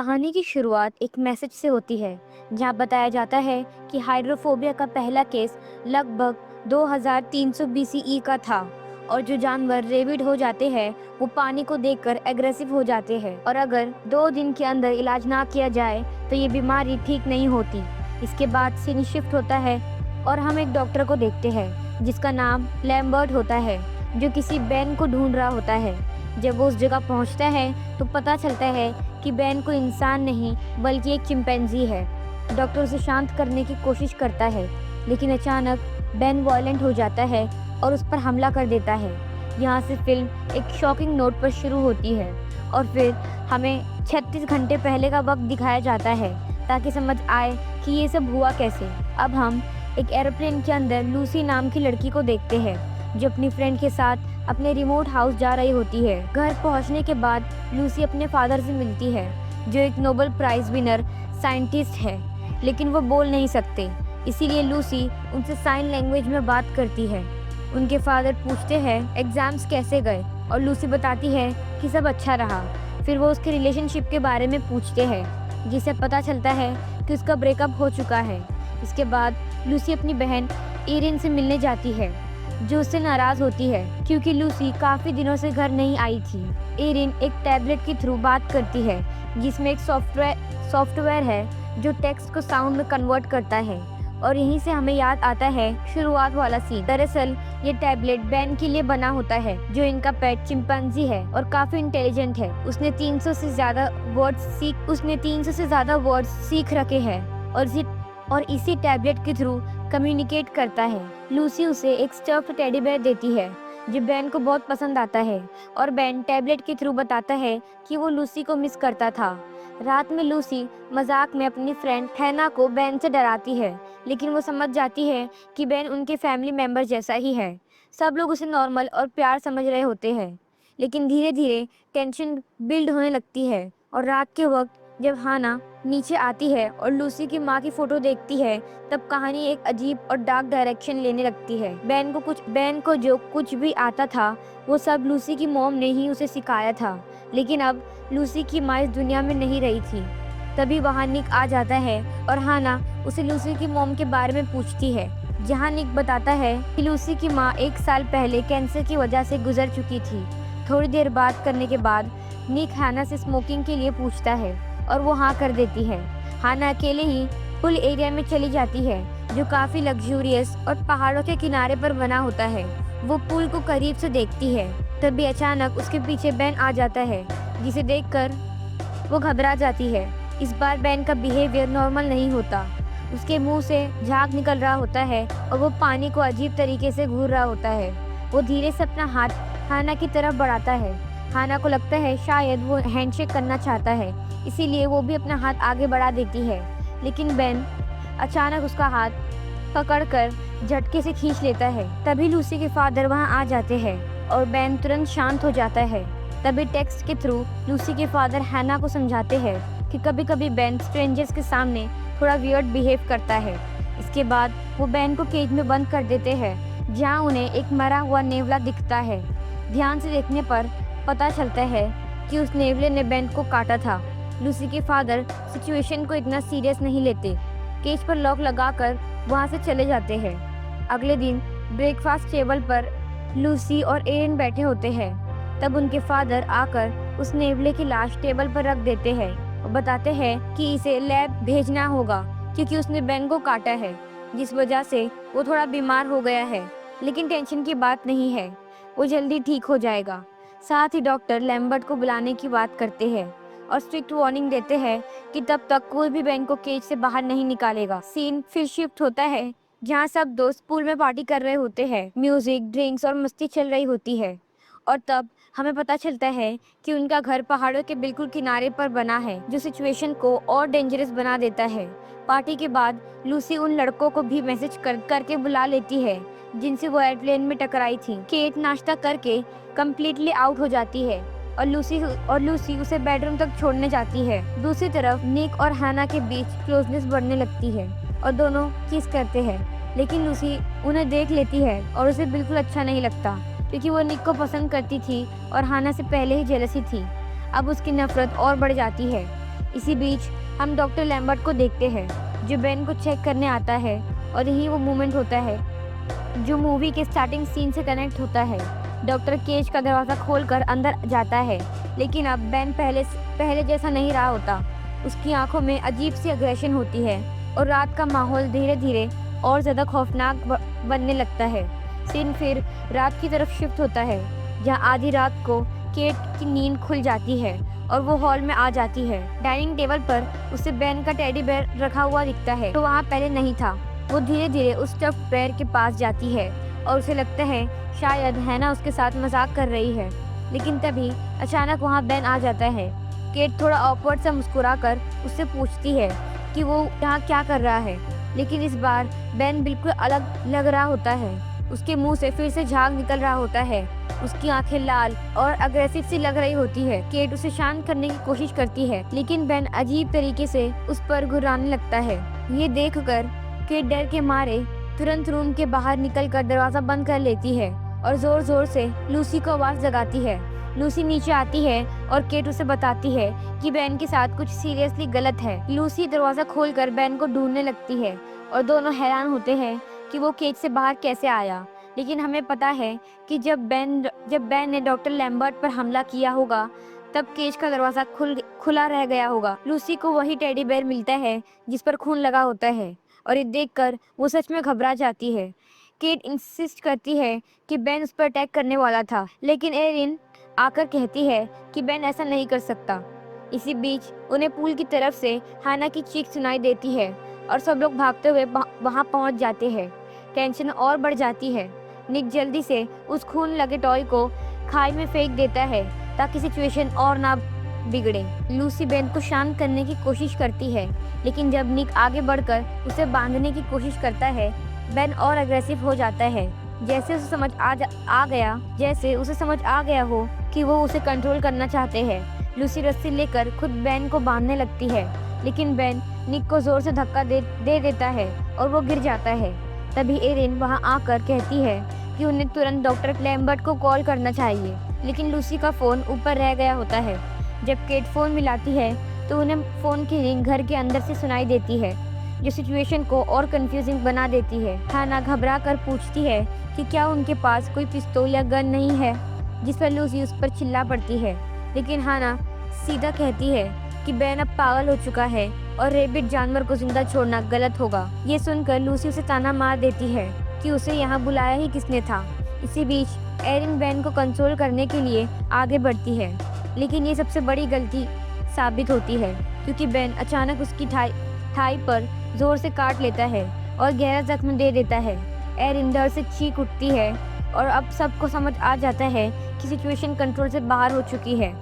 कहानी की शुरुआत एक मैसेज से होती है जहां बताया जाता है कि हाइड्रोफोबिया का पहला केस लगभग 2300 बीसीई का था और जो जानवर रेबिड हो जाते हैं वो पानी को देखकर एग्रेसिव हो जाते हैं और अगर 2 दिन के अंदर इलाज ना किया जाए तो ये बीमारी ठीक नहीं होती। इसके बाद सीन शिफ्ट होता है और हम एक डॉक्टर को देखते हैं जिसका नाम लैम्बर्ट होता है जो किसी बैन को ढूंढ रहा होता है। जब वो उस जगह पहुंचता है तो पता चलता है कि बैन कोई इंसान नहीं बल्कि एक चिंपैंजी है। डॉक्टर उसे शांत करने की कोशिश करता है लेकिन अचानक बैन वायलेंट हो जाता है और उस पर हमला कर देता है। यहाँ से फिल्म एक शॉकिंग नोट पर शुरू होती है और फिर हमें 36 घंटे पहले का वक्त दिखाया जाता है ताकि समझ आए कि ये सब हुआ कैसे। अब हम एक एरोप्लेन के अंदर लूसी नाम की लड़की को देखते हैं जो अपनी फ्रेंड के साथ अपने रिमोट हाउस जा रही होती है। घर पहुंचने के बाद लूसी अपने फादर से मिलती है जो एक नोबेल प्राइज विनर साइंटिस्ट है, लेकिन वो बोल नहीं सकते, इसीलिए लूसी उनसे साइन लैंग्वेज में बात करती है। उनके फादर पूछते हैं एग्जाम्स कैसे गए और लूसी बताती है कि सब अच्छा रहा। फिर वो उसके रिलेशनशिप के बारे में पूछते हैं जिससे पता चलता है कि उसका ब्रेकअप हो चुका है। इसके बाद लूसी अपनी बहन एरिन से मिलने जाती है जो उससे नाराज होती है क्योंकि लूसी काफी दिनों से घर नहीं आई थी। एरिन एक टैबलेट के थ्रू बात करती है जिसमें एक सॉफ्टवेयर है जो टेक्स्ट को साउंड में कन्वर्ट करता है और यहीं से हमें याद आता है शुरुआत वाला सीन। दरअसल ये टैबलेट बैन के लिए बना होता है जो इनका पेट चिंपैंजी है और काफी इंटेलिजेंट है। उसने 300 से ज्यादा वर्ड्स सीख रखे हैं और इसी टैबलेट के थ्रू कम्युनिकेट करता है। लूसी उसे एक स्टफ्ड टेडी बेयर देती है जो बैन को बहुत पसंद आता है और बैन टैबलेट के थ्रू बताता है कि वो लूसी को मिस करता था। रात में लूसी मजाक में अपनी फ्रेंड हैना को बैन से डराती है लेकिन वो समझ जाती है कि बैन उनके फैमिली मेंबर जैसा ही है। सब लोग उसे नॉर्मल और प्यार समझ रहे होते हैं लेकिन धीरे धीरे टेंशन बिल्ड होने लगती है और रात के वक्त जब हाना नीचे आती है और लूसी की माँ की फोटो देखती है तब कहानी एक अजीब और डार्क डायरेक्शन लेने लगती है। बैन को जो कुछ भी आता था वो सब लूसी की मॉम ने ही उसे सिखाया था, लेकिन अब लूसी की माँ इस दुनिया में नहीं रही थी। तभी वहाँ निक आ जाता है और हाना उसे लूसी की मॉम के बारे में पूछती है, जहाँ निक बताता है कि लूसी की माँ 1 साल पहले कैंसर की वजह से गुजर चुकी थी। थोड़ी देर बात करने के बाद निक हाना से स्मोकिंग के लिए पूछता है और वो हाँ कर देती है। हाना अकेले ही पुल एरिया में चली जाती है जो काफी लग्जूरियस और पहाड़ों के किनारे पर बना होता है। वो पुल को करीब से देखती है तभी अचानक उसके पीछे बैन आ जाता है जिसे देखकर वो घबरा जाती है। इस बार बैन का बिहेवियर नॉर्मल नहीं होता, उसके मुंह से झाग निकल रहा होता है और वो पानी को अजीब तरीके से घूर रहा होता है। वो धीरे से अपना हाथ हाना की तरफ बढ़ाता है। हाना को लगता है शायद वो हैंडशेक करना चाहता है, इसीलिए वो भी अपना हाथ आगे बढ़ा देती है, लेकिन बैन अचानक उसका हाथ पकड़कर झटके से खींच लेता है। तभी लूसी के फादर वहां आ जाते हैं और बैन तुरंत शांत हो जाता है। तभी टेक्स्ट के थ्रू लूसी के फादर हैना को समझाते हैं कि कभी कभी बैन स्ट्रेंजर्स के सामने थोड़ा वियर्ड बिहेव करता है। इसके बाद वो बैन को केज में बंद कर देते हैं जहाँ उन्हें एक मरा हुआ नेवला दिखता है। ध्यान से देखने पर पता चलता है कि उस नेवले ने बैन को काटा था। लूसी के फादर सिचुएशन को इतना सीरियस नहीं लेते, केज पर लॉक लगाकर वहां से चले जाते हैं। अगले दिन ब्रेकफास्ट टेबल पर लूसी और एरिन बैठे होते हैं। तब उनके फादर आकर उस नेवले की लाश टेबल पर रख देते हैं और बताते हैं कि इसे लैब भेजना होगा क्योंकि उसने बैन को काटा है, जिस वजह से वो थोड़ा बीमार हो गया है। लेकिन टेंशन की बात नहीं है, वो जल्दी ठीक हो जाएगा। साथ ही डॉक्टर लैम्बर्ट को बुलाने की बात करते हैं और स्ट्रिक्ट वार्निंग देते हैं कि तब तक कोई भी बैन को केज से बाहर नहीं निकालेगा। सीन फिर शिफ्ट होता है जहाँ सब दोस्त पूल में पार्टी कर रहे होते हैं। म्यूजिक, ड्रिंक्स और मस्ती चल रही होती है और तब हमें पता चलता है कि उनका घर पहाड़ों के बिल्कुल किनारे पर बना है जो सिचुएशन को और डेंजरस बना देता है। पार्टी के बाद लूसी उन लड़कों को भी मैसेज करके बुला लेती है जिनसे वो एयरप्लेन में टकराई थी। केट नाश्ता करके कम्प्लीटली आउट हो जाती है और लूसी उसे बेडरूम तक छोड़ने जाती है। दूसरी तरफ निक और हाना के बीच क्लोजनेस बढ़ने लगती है और दोनों किस करते हैं, लेकिन लूसी उन्हें देख लेती है और उसे बिल्कुल अच्छा नहीं लगता क्योंकि वो निक को पसंद करती थी और हाना से पहले ही जेलसी थी। अब उसकी नफरत और बढ़ जाती है। इसी बीच हम डॉक्टर लैम्बर्ट को देखते हैं जो बेन को चेक करने आता है और यही वो मोमेंट होता है जो मूवी के स्टार्टिंग सीन से कनेक्ट होता है। डॉक्टर केज का दरवाज़ा खोलकर अंदर जाता है, लेकिन अब बेन पहले जैसा नहीं रहा होता। उसकी आंखों में अजीब सी अग्रेशन होती है और रात का माहौल धीरे धीरे और ज़्यादा खौफनाक बनने लगता है। सीन फिर रात की तरफ शिफ्ट होता है, जहाँ आधी रात को केट की नींद खुल जाती है और वो हॉल में आ जाती है। डाइनिंग टेबल पर उसे बेन का टेडी बेयर रखा हुआ दिखता है, तो वहाँ पहले नहीं था। वो धीरे धीरे उस स्टफ्ड बेयर के पास जाती है और उसे लगता है शायद हैना उसके साथ मजाक कर रही है, लेकिन तभी अचानक वहाँ बेन आ जाता है। केट थोड़ा ऑकवर्ड सा मुस्कुराकर उससे पूछती है कि वो यहाँ क्या कर रहा है, लेकिन इस बार बेन बिल्कुल अलग लग रहा होता है। उसके मुंह से फिर से झाग निकल रहा होता है, उसकी आंखें लाल और अग्रेसिव सी लग रही होती है। केट उसे शांत करने की कोशिश करती है, लेकिन बेन अजीब तरीके से उस पर घुराने लगता है। ये देखकर केट डर के मारे तुरंत रूम के बाहर निकलकर दरवाजा बंद कर लेती है और जोर जोर से लूसी को आवाज लगाती है। लूसी नीचे आती है और केट उसे बताती है कि बेन के साथ कुछ सीरियसली गलत है। लूसी दरवाजा खोलकर बेन को ढूंढने लगती है और दोनों हैरान होते हैं कि वो केज से बाहर कैसे आया। लेकिन हमें पता है कि जब बेन ने डॉक्टर लैम्बर्ट पर हमला किया होगा तब केज का दरवाजा खुला रह गया होगा। लूसी को वही टेडी बेयर मिलता है जिस पर खून लगा होता है और ये देखकर वो सच में घबरा जाती है। केट इंसिस्ट करती है कि बेन उस पर अटैक करने वाला था, लेकिन एरिन आकर कहती है कि बेन ऐसा नहीं कर सकता। इसी बीच उन्हें पूल की तरफ से हाना की चीख सुनाई देती है और सब लोग भागते हुए वहां पहुंच जाते हैं। टेंशन और बढ़ जाती है। निक जल्दी से उस खून लगे टॉय को खाई में फेंक देता है ताकि सिचुएशन और ना बिगड़े। लूसी बेन को शांत करने की कोशिश करती है, लेकिन जब निक आगे बढ़कर उसे बांधने की कोशिश करता है बेन और अग्रेसिव हो जाता है। जैसे उसे समझ आ गया हो कि वो उसे कंट्रोल करना चाहते हैं। लूसी रस्सी लेकर खुद बेन को बांधने लगती है, लेकिन बेन निक को जोर से धक्का दे देता है और वो गिर जाता है। तभी एरिन वहां आकर कहती है कि उन्हें तुरंत डॉक्टर लैम्बर्ट को कॉल करना चाहिए, लेकिन लूसी का फ़ोन ऊपर रह गया होता है। जब केट फ़ोन मिलाती है तो उन्हें फ़ोन की रिंग घर के अंदर से सुनाई देती है, जो सिचुएशन को और कंफ्यूजिंग बना देती है। हाना घबरा कर पूछती है कि क्या उनके पास कोई पिस्तौल या गन नहीं है, जिस पर लूसी उस पर चिल्ला पड़ती है, लेकिन हाना सीधा कहती है कि बेन अब पागल हो चुका है और रेबिट जानवर को जिंदा छोड़ना गलत होगा। ये सुनकर लूसी उसे ताना मार देती है कि उसे यहाँ बुलाया ही किसने था। इसी बीच एरिन बेन को कंसोल करने के लिए आगे बढ़ती है, लेकिन ये सबसे बड़ी गलती साबित होती है क्योंकि बेन अचानक उसकी थाई पर जोर से काट लेता है और गहरा जख्म दे देता है। एरिन डर से चीख उठती है और अब सबको समझ आ जाता है कि सिचुएशन कंट्रोल से बाहर हो चुकी है।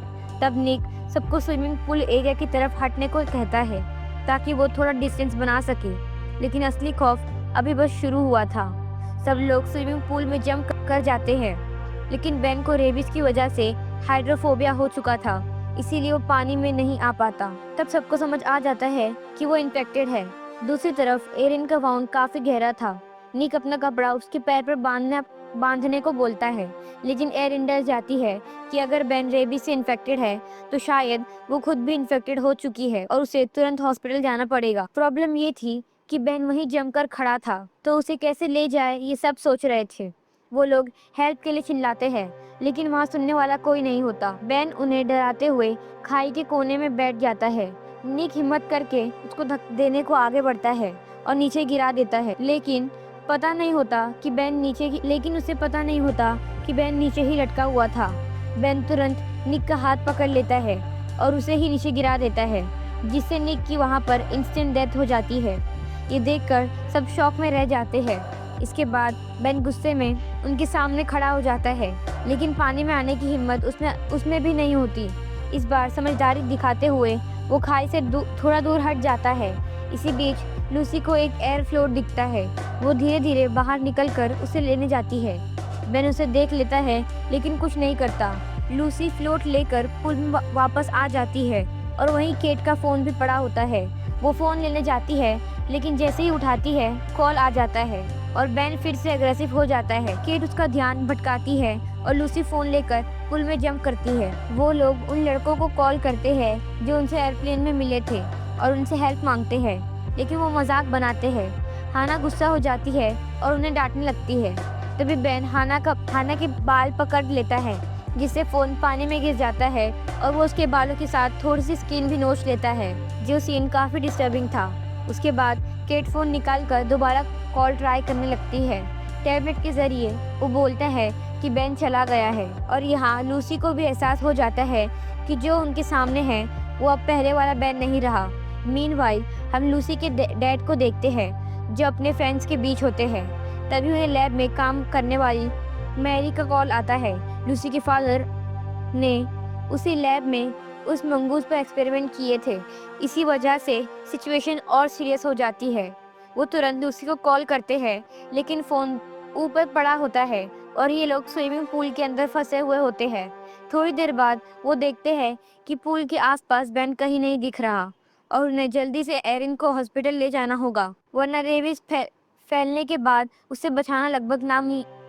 तब निक सबको स्विमिंग पूल एरिया की तरफ हटने को कहता है ताकि वो थोड़ा डिस्टेंस बना सके, लेकिन असली खौफ अभी बस शुरू हुआ था। सब लोग स्विमिंग पूल में जंप कर जाते हैं, लेकिन बेन को रेबिस की वजह से हाइड्रोफोबिया हो चुका था, इसीलिए वो पानी में नहीं आ पाता। तब सबको समझ आ जाता है कि वो इन्फेक्टेड है। दूसरी तरफ एरिन का वाउंड काफी गहरा था। निक अपना कपड़ा उसके पैर पर बांधने को बोलता है, लेकिन एरिन डर जाती है कि अगर बेन रेबीज से इन्फेक्टेड है तो शायद वो खुद भी इन्फेक्टेड हो चुकी है और उसे तुरंत हॉस्पिटल जाना पड़ेगा। प्रॉब्लम ये थी कि बेन वहीं जमकर खड़ा था, तो उसे कैसे ले जाए ये सब सोच रहे थे। वो लोग हेल्प के लिए चिल्लाते हैं, लेकिन वहाँ सुनने वाला कोई नहीं होता। बेन उन्हें डराते हुए खाई के कोने में बैठ जाता है। निक हिम्मत करके उसको धक्का देने को आगे बढ़ता है और नीचे गिरा देता है, लेकिन उसे पता नहीं होता कि बेन नीचे ही लटका हुआ था। बेन तुरंत निक का हाथ पकड़ लेता है और उसे ही नीचे गिरा देता है, जिससे निक की वहाँ पर इंस्टेंट डेथ हो जाती है। ये देखकर सब शॉक में रह जाते हैं। इसके बाद बेन गुस्से में उनके सामने खड़ा हो जाता है, लेकिन पानी में आने की हिम्मत उसमें भी नहीं होती। इस बार समझदारी दिखाते हुए वो खाई से थोड़ा दूर हट जाता है। इसी बीच लूसी को एक एयर फ्लोट दिखता है। वो धीरे धीरे बाहर निकलकर उसे लेने जाती है। बेन उसे देख लेता है, लेकिन कुछ नहीं करता। लूसी फ्लोट लेकर पुल में वापस आ जाती है और वहीं केट का फ़ोन भी पड़ा होता है। वो फ़ोन लेने जाती है, लेकिन जैसे ही उठाती है कॉल आ जाता है और बेन फिर से अग्रेसिव हो जाता है। केट उसका ध्यान भटकाती है और लूसी फ़ोन लेकर पुल में जंप करती है। वो लोग उन लड़कों को कॉल करते हैं जो उनसे एयरप्लेन में मिले थे और उनसे हेल्प मांगते हैं, लेकिन वो मजाक बनाते हैं। हाना गुस्सा हो जाती है और उन्हें डांटने लगती है। तभी बेन हाना के बाल पकड़ लेता है, जिससे फोन पानी में गिर जाता है और वो उसके बालों के साथ थोड़ी सी स्किन भी नोच लेता है। जो सीन काफी डिस्टर्बिंग था। उसके बाद केट फोन निकाल कर दोबारा कॉल ट्राई करने लगती है। टैबलेट के जरिए वो बोलता है कि बेन चला गया है और यहाँ लूसी को भी एहसास हो जाता है कि जो उनके सामने है वो अब पहले वाला बेन नहीं रहा। मीनवाइल हम लूसी के डैड को देखते हैं जो अपने फ्रेंड्स के बीच होते हैं। तभी उन्हें लैब में काम करने वाली मैरी का कॉल आता है। लूसी के फादर ने उसी लैब में उस मंगूस पर एक्सपेरिमेंट किए थे। इसी वजह से सिचुएशन और सीरियस हो जाती है। वो तुरंत लूसी को कॉल करते हैं, लेकिन फ़ोन ऊपर पड़ा होता है और ये लोग स्विमिंग पूल के अंदर फंसे हुए होते हैं। थोड़ी देर बाद वो देखते हैं कि पूल के आसपास बेन कहीं नहीं दिख रहा और उन्हें जल्दी से एरिन को हॉस्पिटल ले जाना होगा, वरना रेबीज फैलने के बाद उसे बचाना लगभग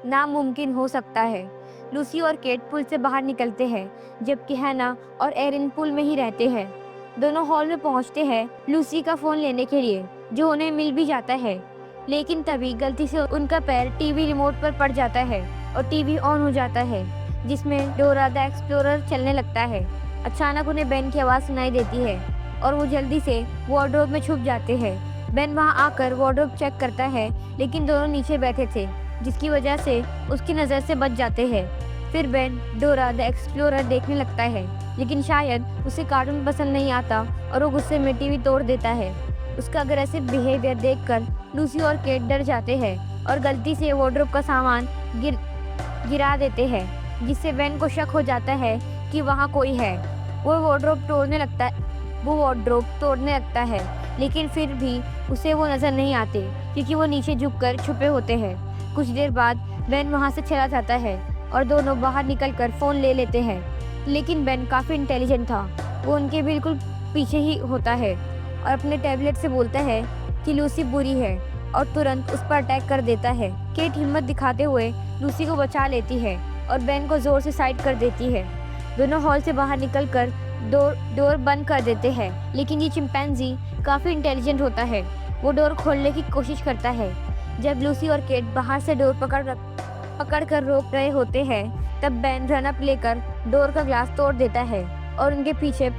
नामुमकिन हो सकता है। लूसी और केट पुल से बाहर निकलते हैं, जबकि हैना और एरिन पुल में ही रहते हैं। दोनों हॉल में पहुंचते हैं लूसी का फ़ोन लेने के लिए, जो उन्हें मिल भी जाता है, लेकिन तभी गलती से उनका पैर टीवी रिमोट पर पड़ जाता है और टीवी ऑन हो जाता है, जिसमें डोरा द एक्सप्लोरर चलने लगता है। अचानक उन्हें बेन की आवाज़ सुनाई देती है और वो जल्दी से वार्डरोब में छुप जाते हैं। बेन वहां आकर वार्डरोब चेक करता है, लेकिन दोनों नीचे बैठे थे, जिसकी वजह से उसकी नज़र से बच जाते हैं। फिर बेन डोरा द एक्सप्लोरर देखने लगता है, लेकिन शायद उसे कार्टून पसंद नहीं आता और वो गुस्से में टीवी तोड़ देता है। उसका अग्रेसिव बिहेवियर देखकर लूसी और केट डर जाते हैं और गलती से वार्डरोब का सामान गिरा देते हैं, जिससे बेन को शक हो जाता है कि वहाँ कोई है। वो वार्डरोब तोड़ने लगता है, लेकिन फिर भी उसे वो नज़र नहीं आते क्योंकि वो नीचे झुककर छुपे होते हैं। कुछ देर बाद बेन वहाँ से चला जाता है और दोनों बाहर निकलकर फ़ोन ले लेते हैं, लेकिन बेन काफ़ी इंटेलिजेंट था। वो उनके बिल्कुल पीछे ही होता है और अपने टैबलेट से बोलता है कि लूसी बुरी है और तुरंत उस पर अटैक कर देता है। केट हिम्मत दिखाते हुए लूसी को बचा लेती है और बेन को ज़ोर से साइड कर देती है। दोनों हॉल से बाहर निकलकर डोर बंद कर देते हैं, लेकिन ये चिंपैंजी काफ़ी इंटेलिजेंट होता है। वो डोर खोलने की कोशिश करता है। जब लूसी और केट बाहर से डोर पकड़ कर रोक रहे होते हैं, तब बेन रन अप लेकर डोर का ग्लास तोड़ देता है और उनके पीछे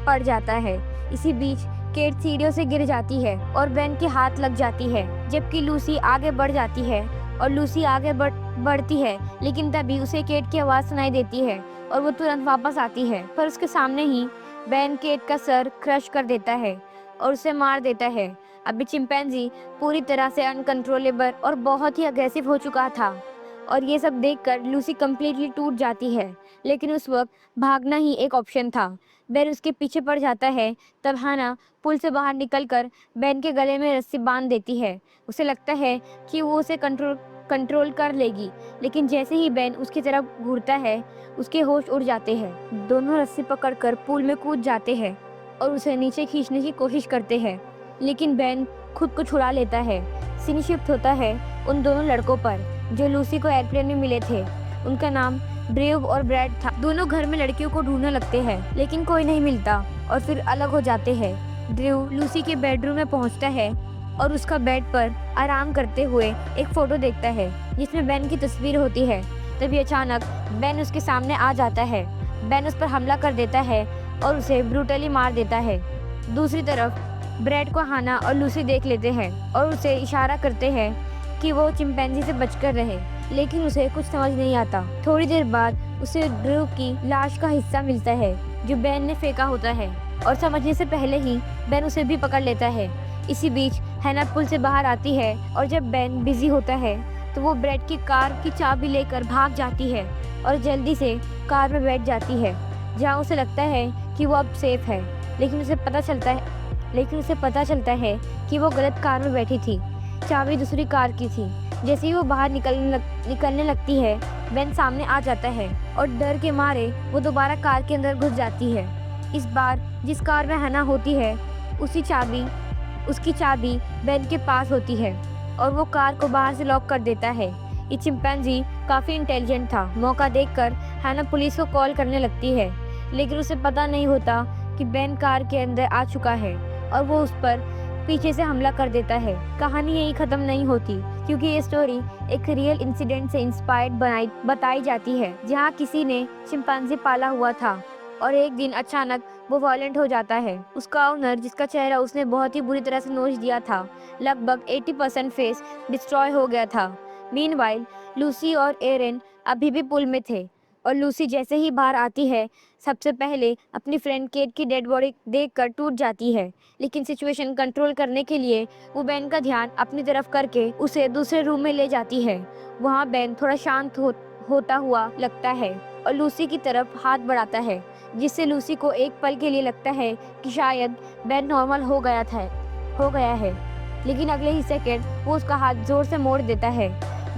पड़ जाता है। इसी बीच केट सीढ़ियों से गिर जाती है और बेन के हाथ लग जाती है, जबकि लूसी आगे बढ़ जाती है और लूसी आगे बढ़ती है, लेकिन तभी उसे केट की आवाज़ सुनाई देती है और वो तुरंत वापस आती है। पर उसके सामने ही बेन केट का सर क्रश कर देता है और उसे मार देता है। अभी चिंपैंजी पूरी तरह से अनकंट्रोलेबल और बहुत ही अग्रेसिव हो चुका था और ये सब देखकर लूसी कम्प्लीटली टूट जाती है, लेकिन उस वक्त भागना ही एक ऑप्शन था। बेन उसके पीछे पड़ जाता है। तब हाना पुल से बाहर निकलकर बेन के गले में रस्सी बांध देती है। उसे लगता है कि वो उसे कंट्रोल कर लेगी, लेकिन जैसे ही बेन उसकी तरफ घूरता है, उसके होश उड़ जाते हैं। दोनों रस्सी पकड़कर पूल में कूद जाते हैं और उसे नीचे खींचने की कोशिश करते हैं, लेकिन बेन खुद को छुड़ा लेता है। सीन शिफ्ट होता है उन दोनों लड़कों पर जो लूसी को एयरप्लेन में मिले थे। उनका नाम ड्रेव और ब्रैड था। दोनों घर में लड़कियों को ढूंढने लगते हैं, लेकिन कोई नहीं मिलता और फिर अलग हो जाते हैं। ड्रेव लूसी के बेडरूम में पहुंचता है और उसका बेड पर आराम करते हुए एक फोटो देखता है जिसमें बेन की तस्वीर होती है। तभी अचानक बेन उसके सामने आ जाता है। बेन उस पर हमला कर देता है और उसे ब्रूटली मार देता है। दूसरी तरफ ब्रैड को हाना और लूसी देख लेते हैं और उसे इशारा करते हैं कि वो चिंपैंजी से बचकर रहे, लेकिन उसे कुछ समझ नहीं आता। थोड़ी देर बाद उसे ड्रू की लाश का हिस्सा मिलता है जो बेन ने फेंका होता है और समझने से पहले ही बेन उसे भी पकड़ लेता है। इसी बीच हैना पुल से बाहर आती है और जब बेन बिजी होता है तो वो ब्रैड की कार की चाबी लेकर भाग जाती है और जल्दी से कार में बैठ जाती है, जहाँ उसे लगता है कि वो अब सेफ है। लेकिन उसे पता चलता है कि वो गलत कार में बैठी थी। चाबी दूसरी कार की थी। जैसे ही वो बाहर निकलने लगती है, बेन सामने आ जाता है और डर के मारे वो दोबारा कार के अंदर घुस जाती है। इस बार जिस कार में हैना होती है उसकी चाबी बेन के पास होती है और वो कार को बाहर से लॉक कर देता है। ये चिंपैंजी काफ़ी इंटेलिजेंट था। मौका देखकर हैना पुलिस को कॉल करने लगती है, लेकिन उसे पता नहीं होता कि बेन कार के अंदर आ चुका है और वो उस पर पीछे से हमला कर देता है। कहानी यही खत्म नहीं होती, क्योंकि ये स्टोरी एक रियल इंसिडेंट से इंस्पायर्ड बताई जाती है, जहाँ किसी ने चिंपांजी पाला हुआ था और एक दिन अचानक वो वायलेंट हो जाता है। उसका ओनर, जिसका चेहरा उसने बहुत ही बुरी तरह से नोच दिया था, लगभग 80% फेस डिस्ट्रॉय हो गया था। मीनवाइल लूसी और एरन अभी भी पुल में थे और लूसी जैसे ही बाहर आती है, सबसे पहले अपनी फ्रेंड केट की डेड बॉडी देखकर टूट जाती है। लेकिन सिचुएशन कंट्रोल करने के लिए वो बेन का ध्यान अपनी तरफ करके उसे दूसरे रूम में ले जाती है। वहाँ बेन थोड़ा शांत होता हुआ लगता है और लूसी की तरफ हाथ बढ़ाता है, जिससे लूसी को एक पल के लिए लगता है कि शायद बेन नॉर्मल हो गया है। लेकिन अगले ही सेकंड वो उसका हाथ जोर से मोड़ देता है।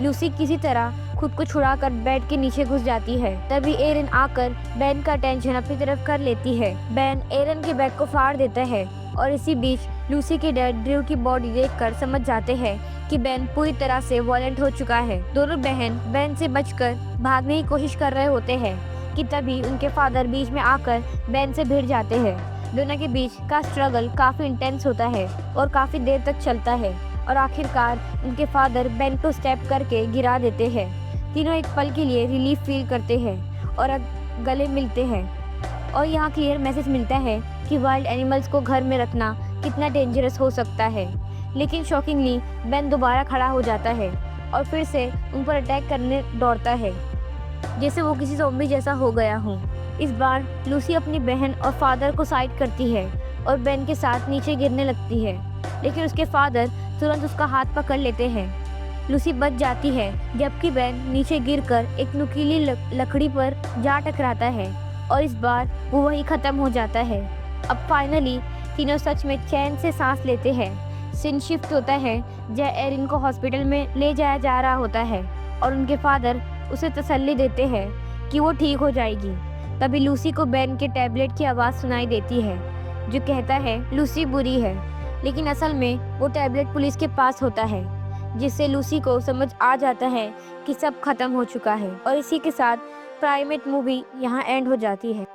लूसी किसी तरह खुद को छुड़ाकर बेड के नीचे घुस जाती है। तभी एरन आकर बेन का टेंशन अपनी तरफ कर लेती है। बेन एरन के बैग को फाड़ देता है और इसी बीच लूसी के डैड ड्रू की बॉडी देखकर समझ जाते हैं कि बेन पूरी तरह से वायलेंट हो चुका है। दोनों बहन बेन से बचकर भागने की कोशिश कर रहे होते हैं कि तभी उनके फादर बीच में आकर बेन से भिड़ जाते हैं। दोनों के बीच का स्ट्रगल काफी इंटेंस होता है और काफी देर तक चलता है और आखिरकार उनके फादर बेन को स्टेप करके गिरा देते हैं। तीनों एक पल के लिए रिलीफ फील करते हैं और गले मिलते हैं और यहाँ क्लियर मैसेज मिलता है कि वाइल्ड एनिमल्स को घर में रखना कितना डेंजरस हो सकता है। लेकिन शॉकिंगली बेन दोबारा खड़ा हो जाता है और फिर से उन पर अटैक करने दौड़ता है, जैसे वो किसी ज़ॉम्बी जैसा हो गया हो। इस बार लूसी अपनी बहन और फादर को साइड करती है और बेन के साथ नीचे गिरने लगती है, लेकिन उसके फादर तुरंत उसका हाथ पकड़ लेते हैं। लूसी बच जाती है, जबकि बेन नीचे गिरकर एक नुकीली लकड़ी पर जा टकराता है और इस बार वो वहीं ख़त्म हो जाता है। अब फाइनली तीनों सच में चैन से सांस लेते हैं। सीन शिफ्ट होता है जहाँ एरिन को हॉस्पिटल में ले जाया जा रहा होता है और उनके फादर उसे तसल्ली देते हैं कि वो ठीक हो जाएगी। तभी लूसी को बेन के टैबलेट की आवाज़ सुनाई देती है, जो कहता है लूसी बुरी है, लेकिन असल में वो टैबलेट पुलिस के पास होता है, जिससे लूसी को समझ आ जाता है कि सब खत्म हो चुका है। और इसी के साथ प्राइमेट मूवी यहाँ एंड हो जाती है।